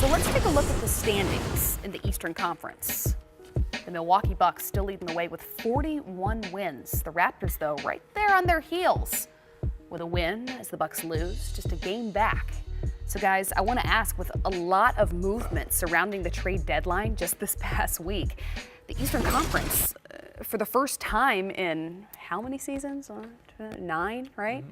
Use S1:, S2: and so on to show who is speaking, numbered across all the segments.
S1: So let's take a look at the standings in the Eastern Conference. The Milwaukee Bucks still leading the way with 41 wins. The Raptors, though, right there on their heels with a win as the Bucks lose, just a game back. So, guys, I want to ask, with a lot of movement surrounding the trade deadline just this past week, the Eastern Conference, for the first time in how many seasons? 9, right? Mm-hmm.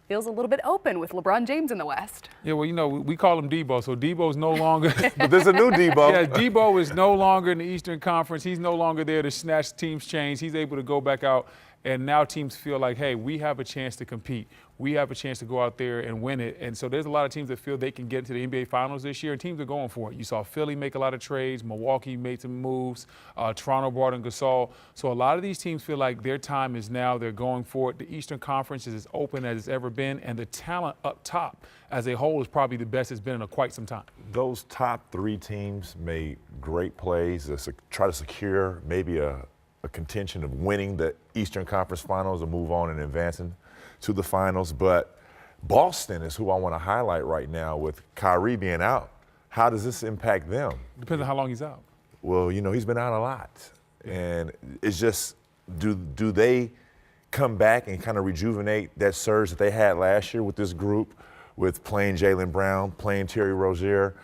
S1: Feels a little bit open with LeBron James in the West.
S2: Yeah, well, you know, we call him Debo, so Debo's no longer.
S3: But there's a new Debo.
S2: Yeah, Debo is no longer in the Eastern Conference. He's no longer there to snatch teams' chains. He's able to go back out, and now teams feel like, hey, we have a chance to compete. We have a chance to go out there and win it. And so there's a lot of teams that feel they can get into the NBA Finals this year, and teams are going for it. You saw Philly make a lot of trades. Milwaukee made some moves. Toronto brought in Gasol. So a lot of these teams feel like their time is now. They're going for it. The Eastern Conference is as open as it's ever been, and the talent up top as a whole is probably the best it's been in quite some time.
S3: Those top 3 teams made great plays to try to secure maybe a contention of winning the Eastern Conference Finals and move on and advancing to the finals. But Boston is who I want to highlight right now with Kyrie being out. How does this impact them?
S2: Depends on how long he's out.
S3: Well, you know, he's been out a lot. And it's just, do they come back and kind of rejuvenate that surge that they had last year with this group, with playing Jaylen Brown, playing Terry Rozier,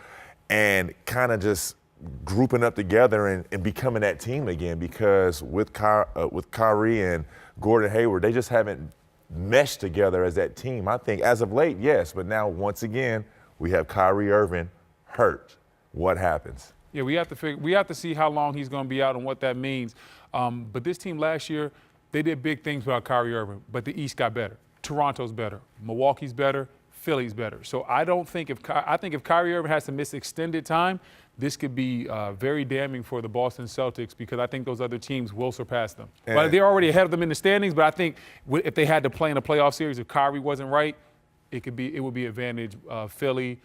S3: and kind of just grouping up together and becoming that team again? Because with Kyrie and Gordon Hayward, they just haven't meshed together as that team. I think as of late, yes, but now once again, we have Kyrie Irving hurt. What happens?
S2: Yeah, we have to see how long he's going to be out and what that means. But this team last year, they did big things without Kyrie Irving, but the East got better. Toronto's better. Milwaukee's better. Philly's better. So I think if Kyrie Irving has to miss extended time, this could be very damning for the Boston Celtics, because I think those other teams will surpass them. But they're already ahead of them in the standings. But I think if they had to play in a playoff series, if Kyrie wasn't right, it would be advantage Philly,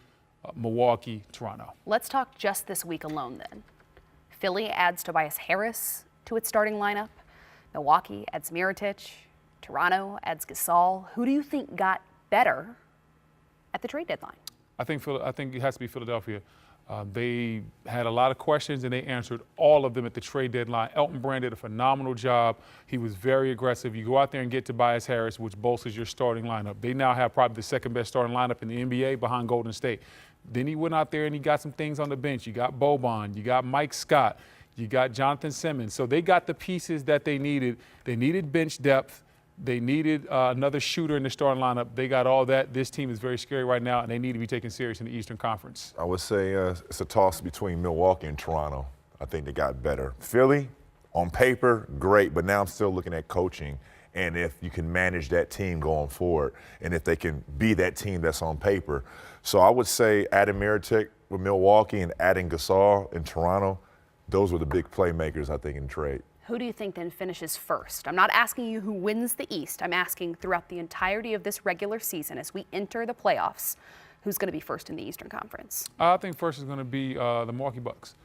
S2: Milwaukee, Toronto.
S1: Let's talk just this week alone then. Philly adds Tobias Harris to its starting lineup. Milwaukee adds Mirotic. Toronto adds Gasol. Who do you think got better at the trade deadline?
S2: I think it has to be Philadelphia. They had a lot of questions, and they answered all of them at the trade deadline. Elton Brand did a phenomenal job. He was very aggressive. You go out there and get Tobias Harris, which bolsters your starting lineup. They now have probably the second best starting lineup in the NBA behind Golden State. Then he went out there and he got some things on the bench. You got Boban, you got Mike Scott, you got Jonathan Simmons. So they got the pieces that they needed. They needed bench depth. They needed another shooter in the starting lineup. They got all that. This team is very scary right now, and they need to be taken serious in the Eastern Conference.
S3: I would say it's a toss between Milwaukee and Toronto. I think they got better. Philly, on paper, great, but now I'm still looking at coaching and if you can manage that team going forward and if they can be that team that's on paper. So I would say adding Mirotic with Milwaukee and adding Gasol in Toronto, those were the big playmakers, I think, in trade.
S1: Who do you think then finishes first? I'm not asking you who wins the East. I'm asking throughout the entirety of this regular season as we enter the playoffs, who's going to be first in the Eastern Conference?
S2: I think first is going to be the Milwaukee Bucks.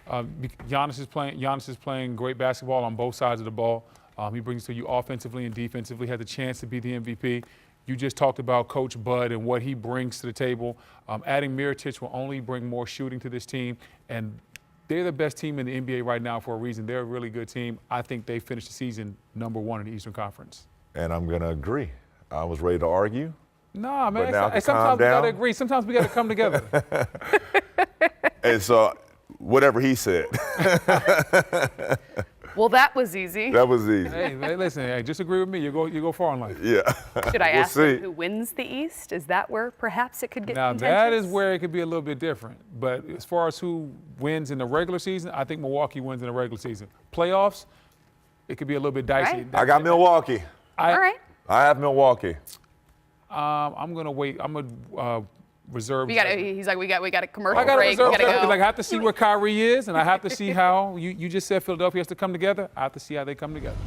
S2: Giannis is playing great basketball on both sides of the ball. He brings to you offensively and defensively, has a chance to be the MVP. You just talked about Coach Bud and what he brings to the table. Adding Mirotic will only bring more shooting to this team, and they're the best team in the NBA right now for a reason. They're a really good team. I think they finished the season #1 in the Eastern Conference.
S3: And I'm going to agree. I was ready to argue.
S2: No, man.
S3: Sometimes
S2: we got to agree. Sometimes we got to come together.
S3: And so, whatever he said.
S1: Well, that was easy.
S3: That was easy.
S2: Hey, listen, just agree with me. You go far in life.
S3: Yeah.
S1: Should I ask them who wins the East? Is that where perhaps it could get contentious?
S2: That is where it could be a little bit different. But as far as who wins in the regular season, I think Milwaukee wins in the regular season. Playoffs, it could be a little bit dicey.
S1: Right.
S3: I got Milwaukee.
S1: All right.
S3: I have Milwaukee.
S2: I'm going to wait. I'm going to reserve.
S1: He's like, we got a commercial
S2: I got to
S1: break.
S2: reserve
S1: Gotta
S2: because
S1: go.
S2: I have to see where Kyrie is, and I have to see how you just said Philadelphia has to come together. I have to see how they come together.